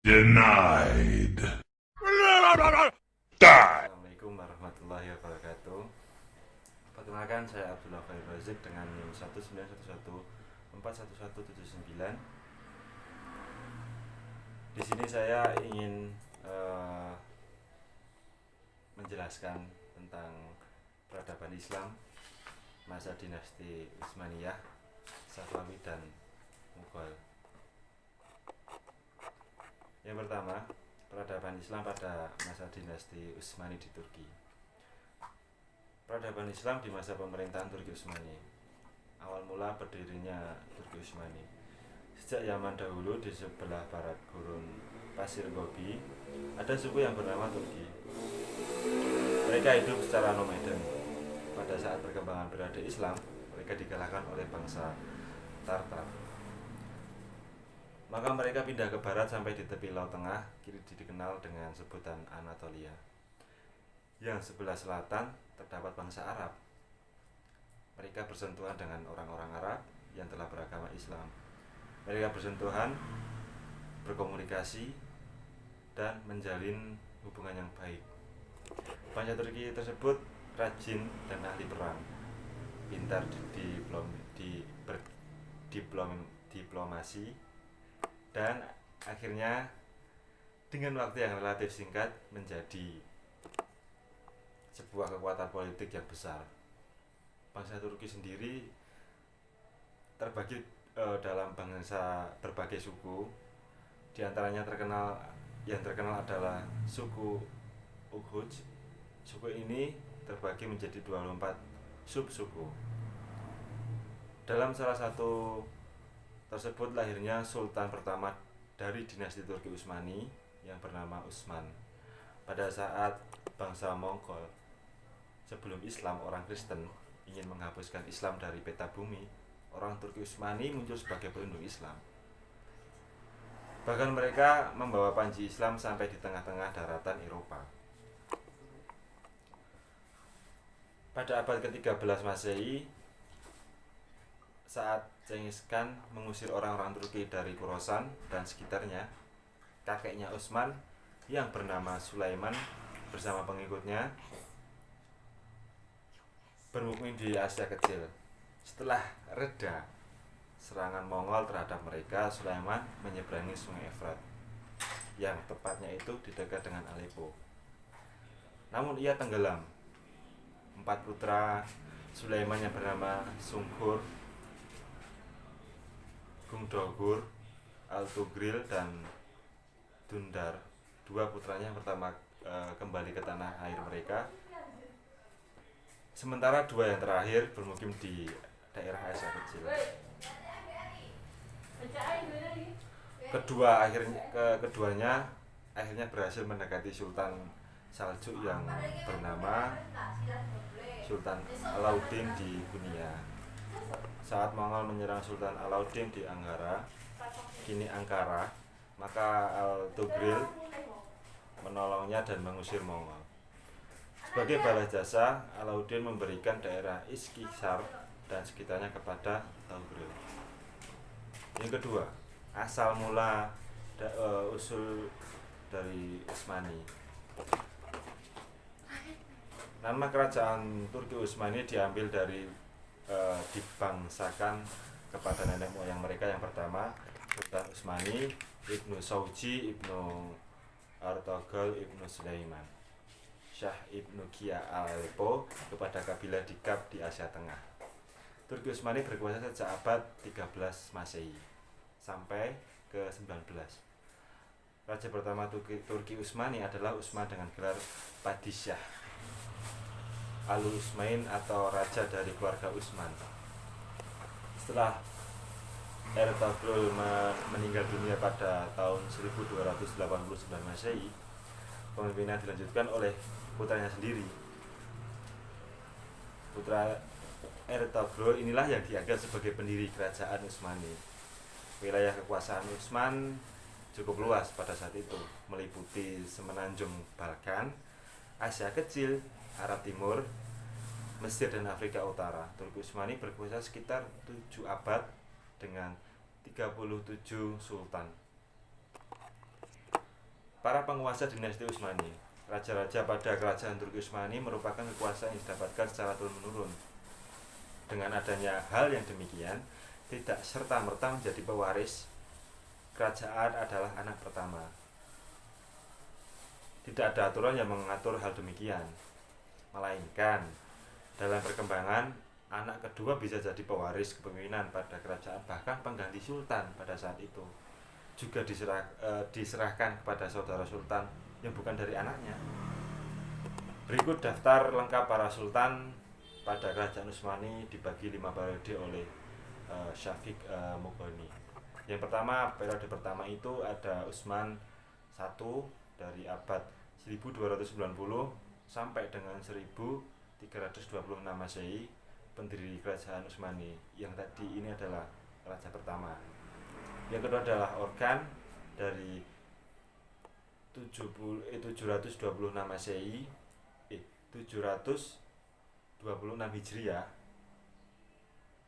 Denied. Die. Assalamualaikum warahmatullahi wabarakatuh. Perkenalkan, saya Abdullah Khair Razik dengan NIM 191141179. Di sini saya ingin menjelaskan tentang peradaban Islam masa dinasti Utsmaniyah, Safawi dan Mughal. Yang pertama, peradaban Islam pada masa dinasti Utsmani di Turki. Peradaban Islam di masa pemerintahan Turki Utsmani. Awal mula berdirinya Turki Utsmani. Sejak zaman dahulu di sebelah barat gurun Pasir Gobi, ada suku yang bernama Turki. Mereka hidup secara nomaden. Pada saat perkembangan periode Islam, mereka dikalahkan oleh bangsa Tartar. Maka mereka pindah ke barat sampai di tepi Laut Tengah, kini dikenal dengan sebutan Anatolia. Yang sebelah selatan terdapat bangsa Arab. Mereka bersentuhan dengan orang-orang Arab yang telah beragama Islam. Mereka bersentuhan, berkomunikasi, dan menjalin hubungan yang baik. Bangsa Turki tersebut rajin dan ahli perang, pintar di diplomasi, dan akhirnya dengan waktu yang relatif singkat menjadi sebuah kekuatan politik yang besar. Bangsa Turki sendiri terbagi dalam bangsa berbagai suku. Di antaranya yang terkenal adalah suku Ughuz. Suku ini terbagi menjadi 24 subsuku. Dalam salah satu tersebut lahirnya sultan pertama dari dinasti Turki Utsmani yang bernama Utsman. Pada saat bangsa Mongol sebelum Islam, orang Kristen, ingin menghapuskan Islam dari peta bumi, orang Turki Utsmani muncul sebagai pelindung Islam. Bahkan mereka membawa panji Islam sampai di tengah-tengah daratan Eropa. Pada abad ke-13 Masehi, saat Cengis Khan mengusir orang-orang Turki dari Khorasan dan sekitarnya, kakeknya Utsman yang bernama Sulaiman bersama pengikutnya bermukim di Asia Kecil. Setelah reda serangan Mongol terhadap mereka, Sulaiman menyeberangi Sungai Efrat, yang tepatnya itu di dekat dengan Aleppo. Namun ia tenggelam. 4 putra Sulaiman yang bernama Sungkur, Gungdogur, Al-Tugril, dan Dundar, 2 putranya yang pertama kembali ke tanah air mereka, sementara 2 yang terakhir bermukim di daerah Asia Kecil. Keduanya akhirnya berhasil mendekati Sultan Saljuk yang bernama Sultan Alauddin di Hunia. Saat Mongol menyerang Sultan Alauddin di kini Ankara, maka Al-Tugril menolongnya dan mengusir Mongol. Sebagai balas jasa, Alauddin memberikan daerah Iskisar dan sekitarnya kepada Tugril. Yang kedua, asal mula usul dari Utsmani. Nama kerajaan Turki Utsmani diambil dari dibangsakan kepada nenek moyang mereka. Yang pertama, Sultan Utsmani, Ibnu Sauji, Ibnu Artogol, Ibnu Sulaiman, Syah Ibnu Kia Aleppo kepada kabilah Dikab di Asia Tengah. Turki Utsmani berkuasa sejak abad 13 Masehi sampai ke 19. Raja pertama Turki Utsmani adalah Utsman dengan gelar Padishah Al-Utsmain atau raja dari keluarga Utsman. Setelah Ertugrul meninggal dunia pada tahun 1289 Masehi, kepemimpinan dilanjutkan oleh putranya sendiri. Putra Ertugrul inilah yang dianggap sebagai pendiri kerajaan Utsmani. Wilayah kekuasaan Utsman cukup luas pada saat itu, meliputi semenanjung Balkan, Asia Kecil, Arab Timur, Mesir, dan Afrika Utara. Turki Utsmani berkuasa sekitar 7 abad dengan 37 sultan. Para penguasa dinasti Utsmani, raja-raja pada kerajaan Turki Utsmani merupakan kekuasaan yang didapatkan secara turun-menurun. Dengan adanya hal yang demikian, tidak serta-merta menjadi pewaris kerajaan adalah anak pertama. Tidak ada aturan yang mengatur hal demikian, melainkan dalam perkembangan anak kedua bisa jadi pewaris kepemimpinan pada kerajaan, bahkan pengganti sultan pada saat itu juga diserahkan kepada saudara sultan yang bukan dari anaknya. Berikut daftar lengkap para sultan pada kerajaan Utsmani dibagi 5 periode oleh Syafiq Mughni. Yang pertama, periode pertama itu ada Utsman I dari abad 1290 sampai dengan 1326 Masehi, pendiri kerajaan Utsmani. Yang tadi ini adalah raja pertama. Yang kedua adalah Orkan dari 726 Masehi, 726 Hijriah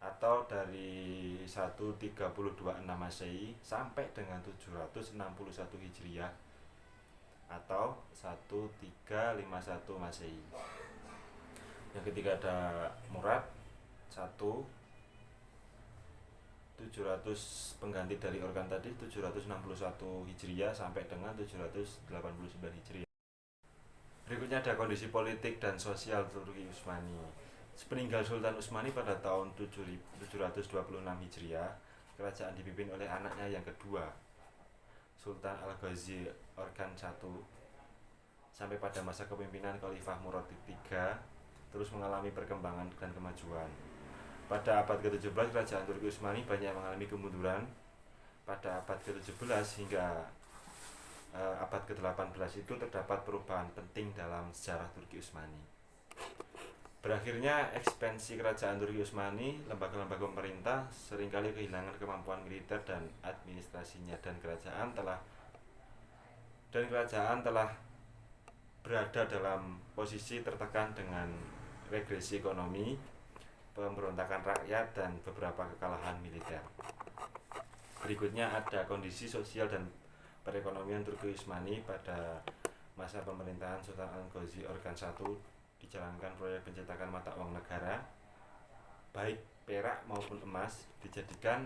atau dari 1326 Masehi sampai dengan 761 Hijriah atau 1351 Masehi. Yang ketiga ada Murad 700 pengganti dari Orkan tadi, 761 Hijriah sampai dengan 789 Hijriah. Berikutnya ada kondisi politik dan sosial Turki Utsmani. Sepeninggal Sultan Utsmani pada tahun 726 Hijriah, kerajaan dipimpin oleh anaknya yang kedua, Sultan Al-Ghazi Orkan I, sampai pada masa kepemimpinan Khalifah Murad III terus mengalami perkembangan dan kemajuan. Pada abad ke-17 kerajaan Turki Utsmani banyak mengalami kemunduran. Pada abad ke-17 hingga abad ke-18 itu terdapat perubahan penting dalam sejarah Turki Utsmani. Berakhirnya ekspansi kerajaan Turki Utsmani, lembaga-lembaga pemerintah seringkali kehilangan kemampuan militer dan administrasinya, dan kerajaan telah berada dalam posisi tertekan dengan regresi ekonomi, pemberontakan rakyat, dan beberapa kekalahan militer. Berikutnya ada kondisi sosial dan perekonomian Turki Utsmani pada masa pemerintahan Sultan Al-Ghazi Orkan I. Dijalankan proyek pencetakan mata uang negara, baik perak maupun emas, dijadikan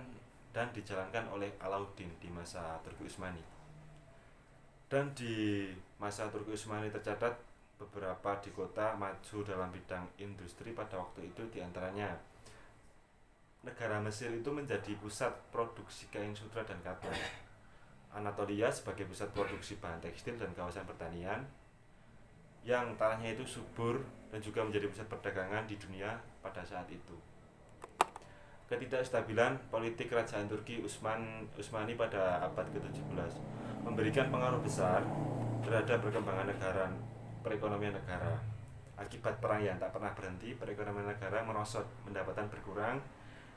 dan dijalankan oleh Alauddin di masa Turki Utsmani. Dan di masa Turki Utsmani tercatat beberapa di kota maju dalam bidang industri pada waktu itu, diantaranya negara Mesir itu menjadi pusat produksi kain sutra dan katun, Anatolia sebagai pusat produksi bahan tekstil dan kawasan pertanian yang tanahnya itu subur dan juga menjadi pusat perdagangan di dunia pada saat itu. Ketidakstabilan politik kerajaan Turki Utsmani pada abad ke-17 memberikan pengaruh besar terhadap perkembangan perekonomian negara. Akibat perang yang tak pernah berhenti, perekonomian negara merosot, pendapatan berkurang,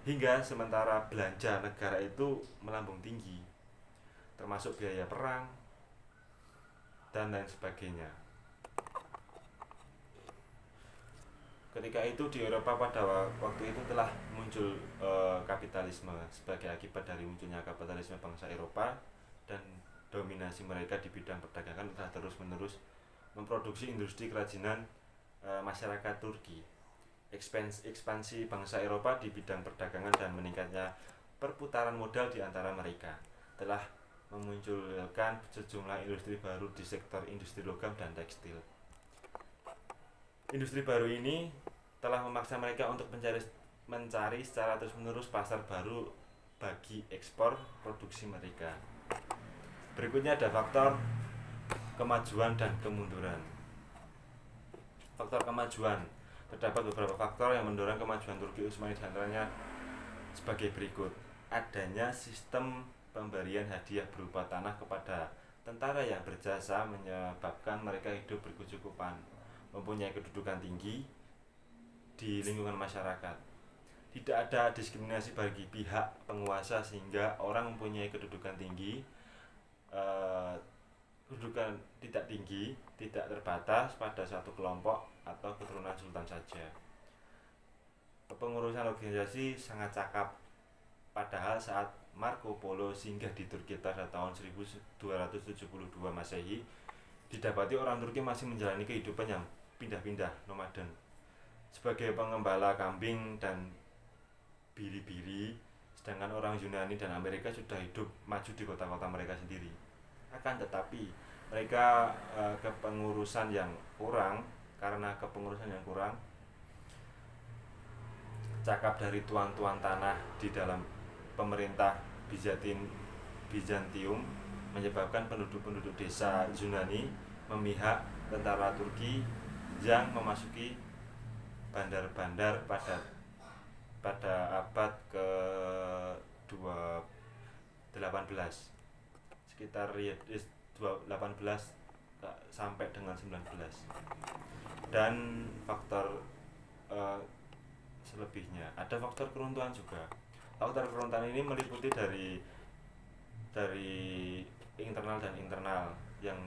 hingga sementara belanja negara itu melambung tinggi, termasuk biaya perang dan lain sebagainya. Ketika itu di Eropa pada waktu itu telah muncul kapitalisme sebagai akibat dari munculnya kapitalisme bangsa Eropa, dan dominasi mereka di bidang perdagangan telah terus-menerus memproduksi industri kerajinan masyarakat Turki. Ekspansi bangsa Eropa di bidang perdagangan dan meningkatnya perputaran modal di antara mereka telah memunculkan sejumlah industri baru di sektor industri logam dan tekstil. Industri baru ini telah memaksa mereka untuk mencari secara terus-menerus pasar baru bagi ekspor produksi mereka. Berikutnya ada faktor kemajuan dan kemunduran. Faktor kemajuan, terdapat beberapa faktor yang mendorong kemajuan Turki Utsmani, diantaranya sebagai berikut: adanya sistem pemberian hadiah berupa tanah kepada tentara yang berjasa menyebabkan mereka hidup berkecukupan, mempunyai kedudukan tinggi di lingkungan masyarakat. Tidak ada diskriminasi bagi pihak penguasa sehingga orang mempunyai kedudukan tinggi, kedudukan tidak tinggi, tidak terbatas pada satu kelompok atau keturunan sultan saja. Pengurusan organisasi sangat cakap, padahal saat Marco Polo singgah di Turki pada tahun 1272 Masehi, didapati orang Turki masih menjalani kehidupan yang pindah-pindah nomaden sebagai pengembala kambing dan biri-biri, sedangkan orang Yunani dan Amerika sudah hidup maju di kota-kota mereka sendiri. Akan tetapi mereka kepengurusan yang kurang, karena kepengurusan yang kurang, cakap dari tuan-tuan tanah di dalam pemerintah Bizantium menyebabkan penduduk-penduduk desa Yunani memihak tentara Turki yang memasuki bandar-bandar pada abad ke-18, sekitar 18 sampai dengan 19. Dan faktor selebihnya ada faktor keruntuhan juga. Faktor keruntuhan ini meliputi dari internal dan internal. Yang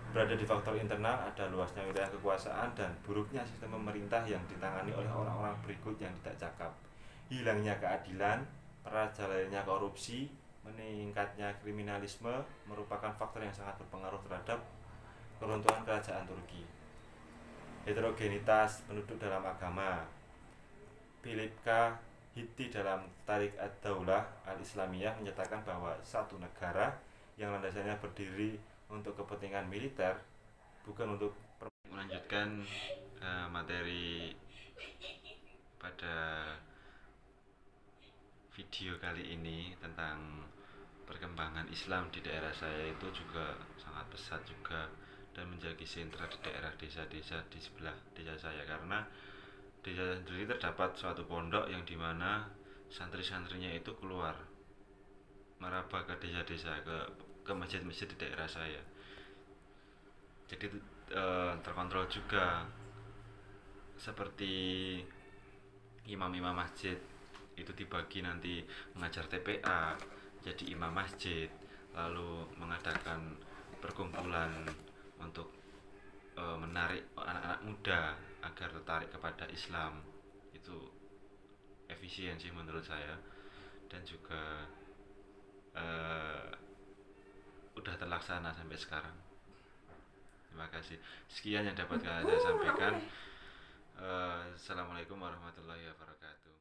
berada di faktor internal ada luasnya wilayah kekuasaan dan buruknya sistem pemerintah yang ditangani oleh orang-orang berikut yang tidak cakap. Hilangnya keadilan, merajalainya korupsi, meningkatnya kriminalisme merupakan faktor yang sangat berpengaruh terhadap keruntuhan kerajaan Turki. Heterogenitas penduduk dalam agama. Philip K. Hitti dalam Tarik ad-Daulah al-Islamiyah menyatakan bahwa satu negara yang landasannya berdiri untuk kepentingan militer, bukan untuk melanjutkan materi pada video kali ini tentang perkembangan Islam di daerah saya itu juga sangat pesat juga dan menjadi sentra di daerah desa-desa di sebelah desa saya, karena desa sendiri terdapat suatu pondok yang dimana santri-santrinya itu keluar meraba ke desa-desa, ke masjid-masjid di daerah saya. Jadi terkontrol juga, seperti imam-imam masjid itu dibagi nanti mengajar TPA, jadi imam masjid, lalu mengadakan perkumpulan untuk menarik anak-anak muda agar tertarik kepada Islam. Itu efisiensi menurut saya, dan juga udah terlaksana sampai sekarang. Terima kasih. Sekian yang dapat saya sampaikan. Assalamualaikum warahmatullahi wabarakatuh.